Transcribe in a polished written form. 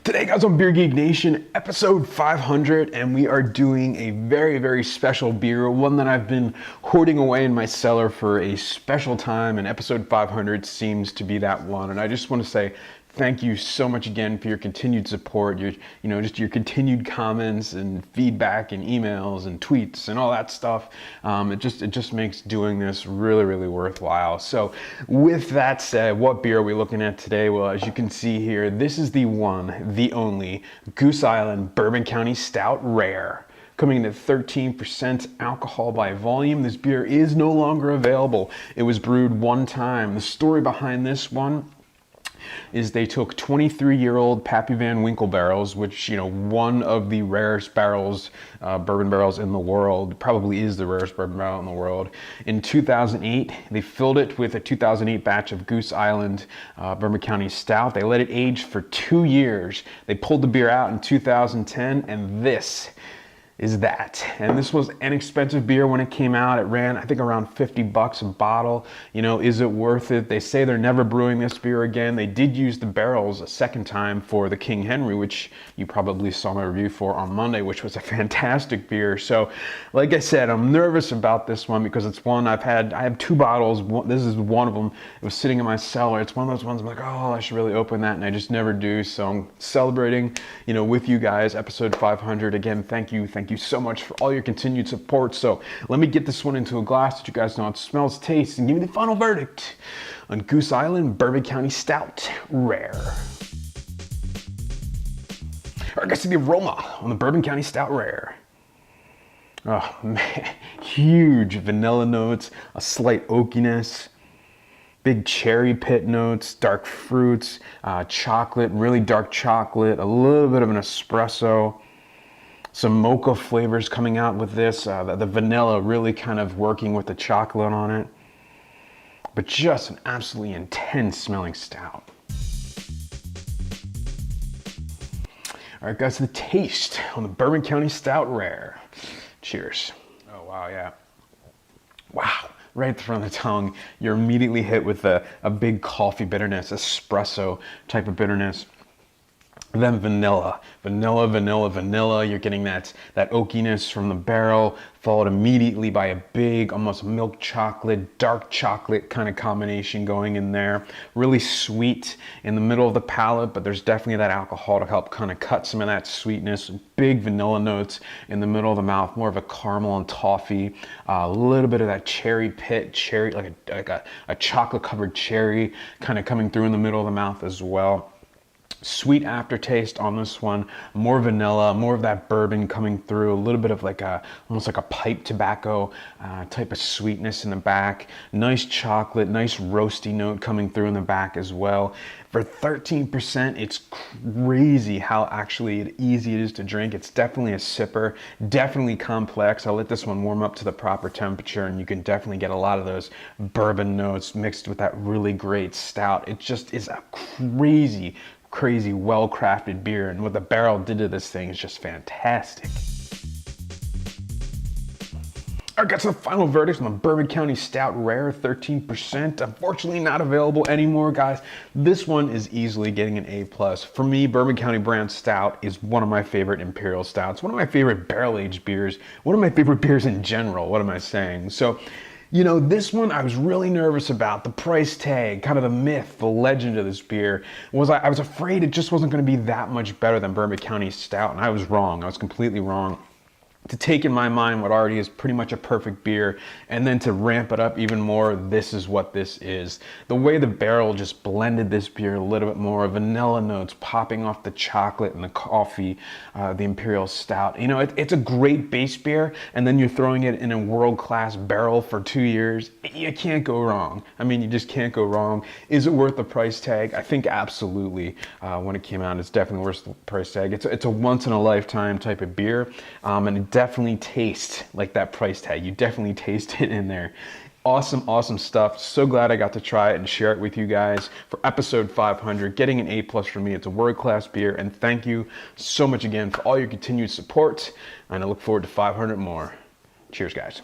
Today, guys, on Beer Geek Nation, episode 500, and we are doing a very, very special beer, one that I've been hoarding away in my cellar for a special time, and episode 500 seems to be that one. And I just want to say thank you so much again for your continued support, your continued comments and feedback and emails and tweets and all that stuff. It just makes doing this really, really worthwhile. So with that said, what beer are we looking at today? Well, as you can see here, this is the one, the only Goose Island Bourbon County Stout Rare. Coming in at 13% alcohol by volume. This beer is no longer available. It was brewed one time. The story behind this one is they took 23-year-old Pappy Van Winkle Barrels, which, one of the rarest barrels, bourbon barrels in the world, probably is the rarest bourbon barrel in the world. In 2008, they filled it with a 2008 batch of Goose Island Bourbon County Stout. They let it age for 2 years. They pulled the beer out in 2010, and this is that. And this was an expensive beer when it came out. It ran, I think, around $50 a bottle. Is it worth it? They say they're never brewing this beer again. They did use the barrels a second time for the King Henry, which you probably saw my review for on Monday, which was a fantastic beer. So, like I said, I'm nervous about this one because it's one I have 2 bottles. This is one of them. It was sitting in my cellar. It's one of those ones I'm like, oh, I should really open that, and I just never do. So I'm celebrating, with you guys, episode 500. Again, thank you so much for all your continued support. So let me get this one into a glass that you guys know how it smells, tastes, and give me the final verdict on Goose Island Bourbon County Stout Rare. All right, guys, see the aroma on the Bourbon County Stout Rare. Oh man, huge vanilla notes, a slight oakiness, big cherry pit notes, dark fruits, chocolate, really dark chocolate, a little bit of an espresso. Some mocha flavors coming out with this, the vanilla really kind of working with the chocolate on it. But just an absolutely intense smelling stout. All right, guys, the taste on the Bourbon County Stout Rare. Cheers. Oh, wow, yeah. Wow, right at the front of the tongue, you're immediately hit with a big coffee bitterness, espresso type of bitterness. Then vanilla. You're getting that oakiness from the barrel, followed immediately by a big, almost milk chocolate, dark chocolate kind of combination going in there. Really sweet in the middle of the palate, but there's definitely that alcohol to help kind of cut some of that sweetness. Big vanilla notes in the middle of the mouth, more of a caramel and toffee. A little bit of that cherry pit, like a chocolate covered cherry kind of coming through in the middle of the mouth as well. Sweet aftertaste on this one, more vanilla, more of that bourbon coming through, a little bit of almost like a pipe tobacco type of sweetness in the back. Nice chocolate, nice roasty note coming through in the back as well. For 13%, it's crazy how actually easy it is to drink. It's definitely a sipper, definitely complex. I'll let this one warm up to the proper temperature, and you can definitely get a lot of those bourbon notes mixed with that really great stout. It just is a crazy well-crafted beer, and what the barrel did to this thing is just fantastic. All right, guys, so the final verdict on the Bourbon County Stout Rare, 13%. Unfortunately, not available anymore, guys. This one is easily getting an A+. For me, Bourbon County brand stout is one of my favorite imperial stouts, one of my favorite barrel-aged beers, one of my favorite beers in general. What am I saying? So, this one I was really nervous about. The price tag, kind of the myth, the legend of this beer, was I was afraid it just wasn't going to be that much better than Bourbon County Stout, and I was wrong. I was completely wrong. To take in my mind what already is pretty much a perfect beer, and then to ramp it up even more, this is what this is. The way the barrel just blended this beer a little bit more, vanilla notes popping off the chocolate and the coffee, the imperial stout. It's a great base beer, and then you're throwing it in a world-class barrel for 2 years. You can't go wrong. I mean, you just can't go wrong. Is it worth the price tag? I think absolutely. When it came out, it's definitely worth the price tag. It's a once-in-a-lifetime type of beer, and it definitely tastes like that price tag. You definitely taste it in there. Awesome stuff. So glad I got to try it and share it with you guys for episode 500. Getting an A+ for me. It's a world-class beer, and thank you so much again for all your continued support, and I look forward to 500 more. Cheers, guys.